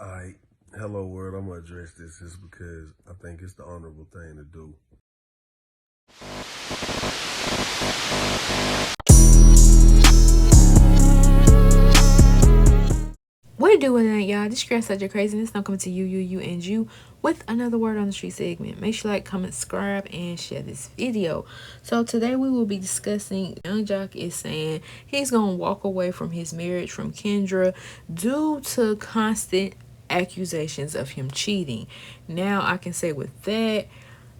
Alright, hello world, I'm gonna address this just because I think it's the honorable thing to do. What it do with it, y'all? This girl such a craziness. I'm coming to you, and you with another word on the street segment. Make sure you like, comment, subscribe, and share this video. So today we will be discussing Young Jock is saying he's gonna walk away from his marriage from Kendra due to constant accusations of him cheating. Now I can say with that,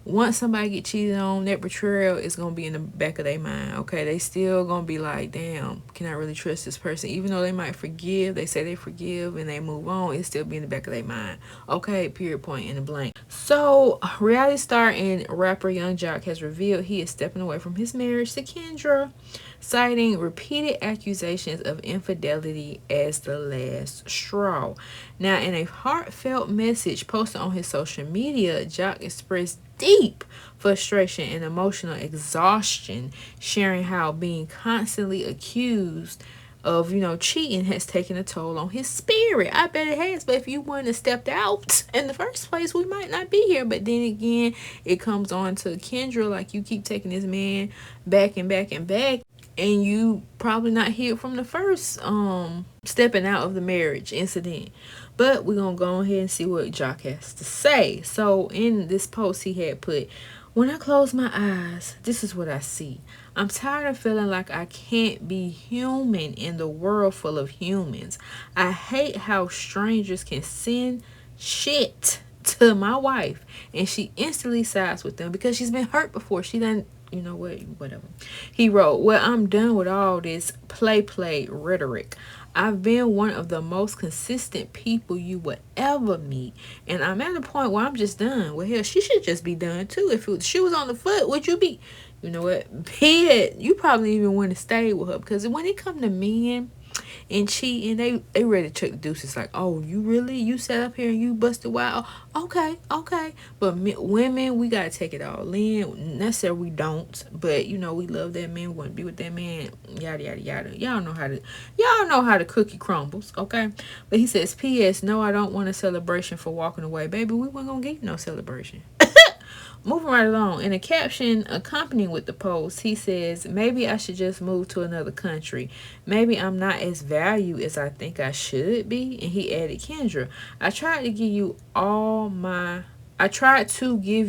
once somebody get cheated on, that betrayal is gonna be in the back of their mind. Okay, they still gonna be like, damn, can I really trust this person? Even though they might forgive, they say they forgive and they move on, it still be in the back of their mind. Okay, period, point in the blank. So reality star and rapper Young Jock has revealed he is stepping away from his marriage to Kendra, citing repeated accusations of infidelity as the last straw. Now, in a heartfelt message posted on his social media, Jock expressed deep frustration and emotional exhaustion, sharing how being constantly accused of cheating has taken a toll on his spirit. I bet it has, but if you wouldn't have stepped out in the first place, we might not be here. But then again, it comes on to Kendra, like, you keep taking this man back and back and back, and you probably not healed from the first stepping out of the marriage incident. But we're gonna go ahead and see what Jock has to say. So in this post he had put, when I close my eyes, this is what I see. I'm tired of feeling like I can't be human in the world full of humans. I hate how strangers can send shit to my wife and she instantly sides with them because she's been hurt before. She done, you know what, whatever. He wrote, well, I'm done with all this play rhetoric. I've been one of the most consistent people you would ever meet, and I'm at a point where I'm just done. Well, hell, she should just be done too. If she was on the foot, would you be? You know what? You probably even want to stay with her, because when it come to men and cheating, they ready to check the deuces. Like, oh, you sat up here and you busted wild. Okay. But women, we gotta take it all in. Necessarily we don't, but we love that man. We want to be with that man. Yada yada yada. Y'all know how the cookie crumbles. Okay. But he says, P.S. No, I don't want a celebration for walking away, baby. We weren't gonna get you no celebration. Moving right along, in a caption accompanying with the post, he says, maybe I should just move to another country. Maybe I'm not as valued as I think I should be. And he added, Kendra, I tried to give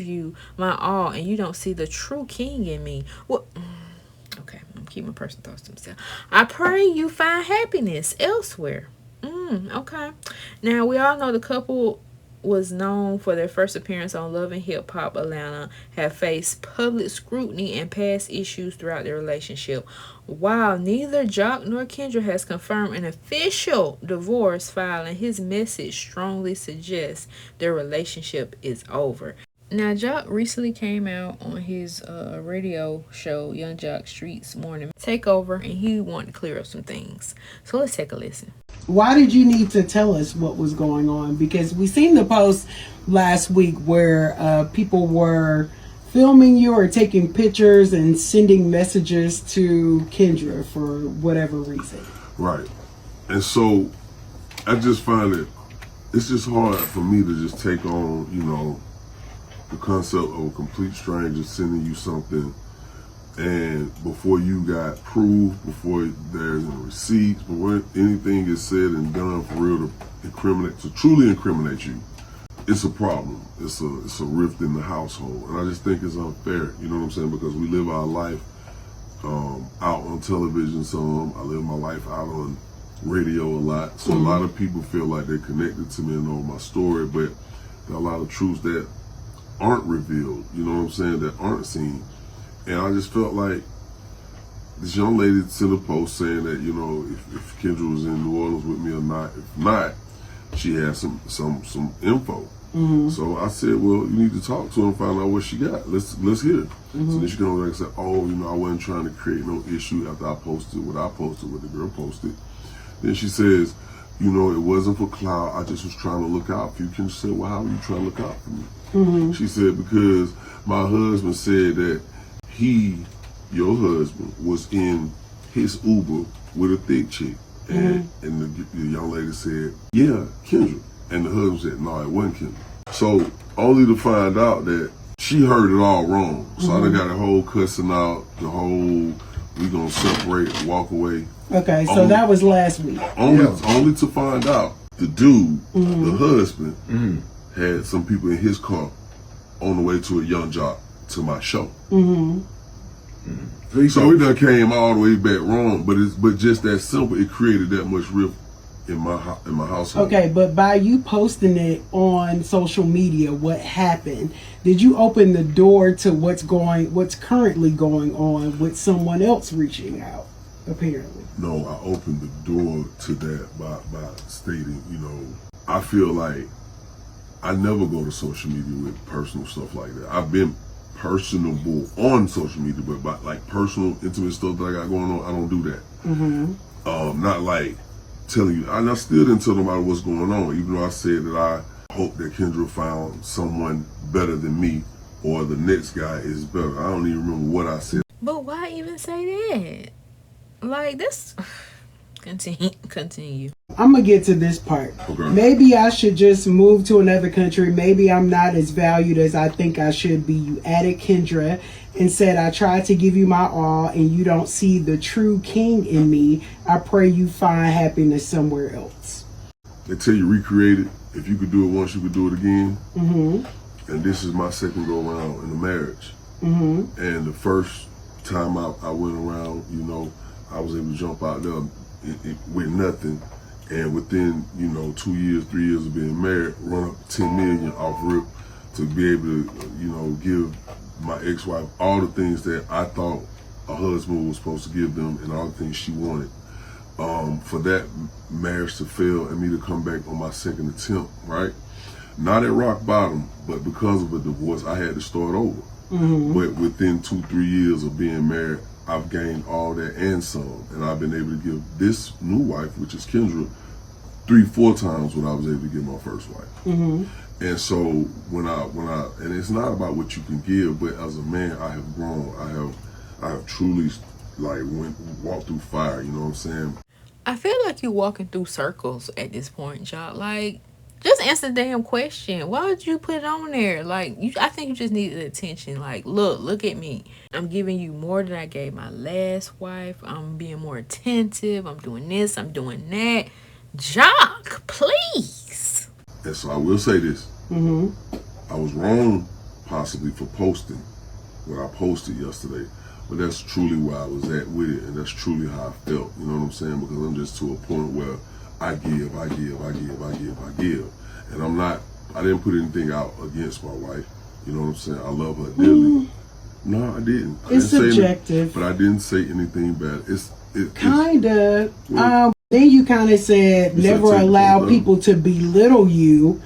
you my all, and you don't see the true king in me. Well, okay, I'm keeping my personal thoughts to myself. I pray you find happiness elsewhere. Okay. Now, we all know the couple was known for their first appearance on Love and Hip Hop Atlanta, have faced public scrutiny and past issues throughout their relationship. While neither Jock nor Kendra has confirmed an official divorce filing, his message strongly suggests their relationship is over. Now, Jock recently came out on his radio show, Young Jock Street's Morning Takeover, and he wanted to clear up some things. So let's take a listen. Why did you need to tell us what was going on? Because we seen the post last week where people were filming you or taking pictures and sending messages to Kendra for whatever reason. Right. And so I just find it's just hard for me to just take on, the concept of a complete stranger sending you something, and before you got proof, before there's a receipt, before anything is said and done for real to truly incriminate you, it's a problem. It's a rift in the household, and I just think it's unfair. You know what I'm saying? Because we live our life out on television some. I live my life out on radio a lot, so a lot of people feel like they're connected to me and know my story, but there are a lot of truths that aren't revealed. You know what I'm saying? That aren't seen. And I just felt like this young lady sent a post saying that, if Kendra was in New Orleans with me or not. If not, she had some info. So I said, well, you need to talk to her and find out what she got. Let's hear. So then she came over and said, oh, I wasn't trying to create no issue after I posted what the girl posted. Then she says, it wasn't for clout. I just was trying to look out for you. Kendra said, well, how are you trying to look out for me? She said, because my husband said that your husband, was in his Uber with a thick chick. And the young lady said, yeah, Kendra. And the husband said, no, it wasn't Kendra. So only to find out that she heard it all wrong. So I done got a whole cussing out, the whole we gonna separate and walk away. Okay, so that was last week. Only to find out the dude, the husband, had some people in his car on the way to a young Jock to my show. So we done came all the way back wrong, but just that simple, it created that much rift in my household. Okay, but by you posting it on social media, what happened? Did you open the door to what's currently going on with someone else reaching out? Apparently. No, I opened the door to that by stating, I feel like I never go to social media with personal stuff like that. I've been personable on social media, but by like personal, intimate stuff that I got going on, I don't do that. Not like telling you. I still didn't tell nobody what's going on, even though I said that I hope that Kendra found someone better than me, or the next guy is better. I don't even remember what I said. But why even say that? Like this. Continue. I'm gonna get to this part. Okay. Maybe I should just move to another country. Maybe I'm not as valued as I think I should be. You added Kendra and said, I tried to give you my all and you don't see the true king in me. I pray you find happiness somewhere else. They tell you recreate it. If you could do it once, you could do it again. And this is my second go around in the marriage. And the first time I went around, I was able to jump out there with nothing. And within, 2 years, 3 years of being married, run up 10 million off rip to be able to, give my ex-wife all the things that I thought a husband was supposed to give them and all the things she wanted. For that marriage to fail and me to come back on my second attempt, right? Not at rock bottom, but because of a divorce, I had to start over. But within 2-3 years of being married, I've gained all that and some, and I've been able to give this new wife, which is Kendra, 3-4 times what I was able to give my first wife. And so when I and it's not about what you can give, but as a man, I have grown. I have truly walked through fire. You know what I'm saying? I feel like you're walking through circles at this point, Jock. Like, just answer the damn question. Why would you put it on there? Like, I think you just needed attention. Like, look at me. I'm giving you more than I gave my last wife. I'm being more attentive. I'm doing this. I'm doing that. Jock, please. And so I will say this. I was wrong possibly for posting what I posted yesterday. But that's truly where I was at with it. And that's truly how I felt. You know what I'm saying? Because I'm just to a point where I give. And I didn't put anything out against my wife. You know what I'm saying? I love her dearly. No, I didn't. It's subjective. But I didn't say anything bad. Kinda. Then you kind of said never allow people to belittle you.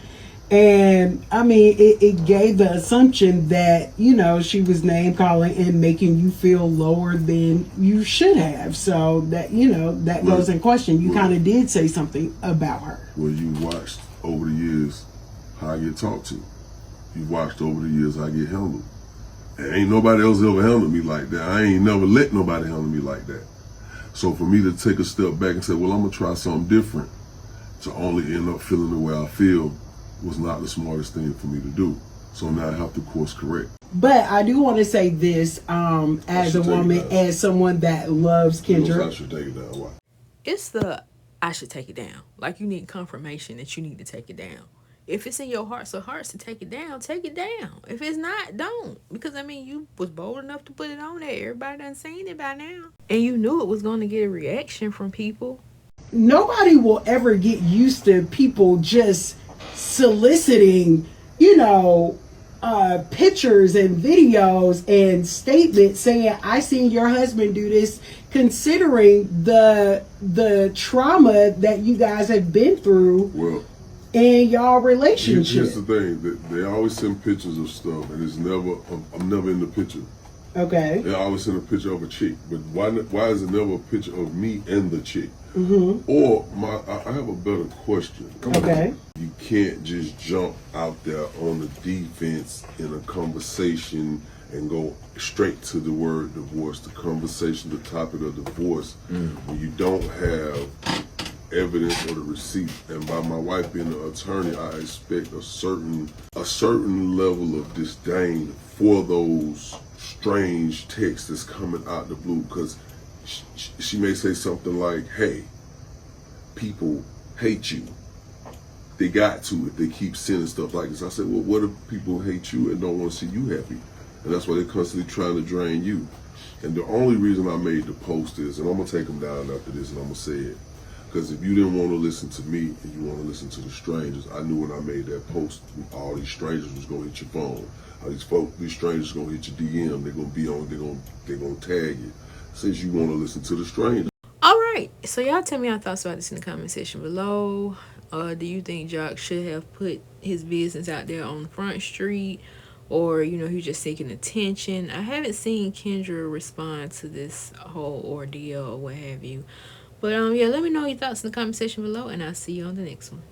And I mean, it gave the assumption that, she was name calling and making you feel lower than you should have. So that, that goes in question. You kind of did say something about her. Well, you watched over the years how I get talked to. You watched over the years how I get handled. And ain't nobody else ever handled me like that. I ain't never let nobody handle me like that. So for me to take a step back and say, well, I'm going to try something different to only end up feeling the way I feel was not the smartest thing for me to do. So now I have to course correct. But I do want to say this, as a woman, as someone that loves Kendra. I should take it down. Why? It's I should take it down. Like, you need confirmation that you need to take it down. If it's in your hearts of hearts to take it down, take it down. If it's not, don't. Because, you was bold enough to put it on there. Everybody done seen it by now. And you knew it was going to get a reaction from people. Nobody will ever get used to people just soliciting, pictures and videos and statements saying, I seen your husband do this, considering the trauma that you guys have been through in y'all relationship. Here's the thing, they always send pictures of stuff, and I'm never in the picture. Okay. They always send a picture of a chick, but why is it never a picture of me and the chick? Or I have a better question. Okay. You can't just jump out there on the defense in a conversation and go straight to the word divorce, the conversation, the topic of divorce, when you don't have evidence or the receipt. And by my wife being an attorney, I expect a certain level of disdain for those strange texts that's coming out the blue, because she may say something like, hey, people hate you. They got to if they keep sending stuff like this. I said, well, what if people hate you and don't want to see you happy? And that's why they're constantly trying to drain you. And the only reason I made the post is, and I'm going to take them down after this and I'm going to say it, because if you didn't want to listen to me and you want to listen to the strangers, I knew when I made that post, all these strangers was going to hit your phone. All these strangers going to hit your DM. They're going to be on, they're going to tag you. Since you want to listen to the strangers. Alright, so y'all tell me your thoughts about this in the comment section below. Do you think Jock should have put his business out there on Front Street? Or, he's just seeking attention? I haven't seen Kendra respond to this whole ordeal or what have you. But, yeah, let me know your thoughts in the comment section below, and I'll see you on the next one.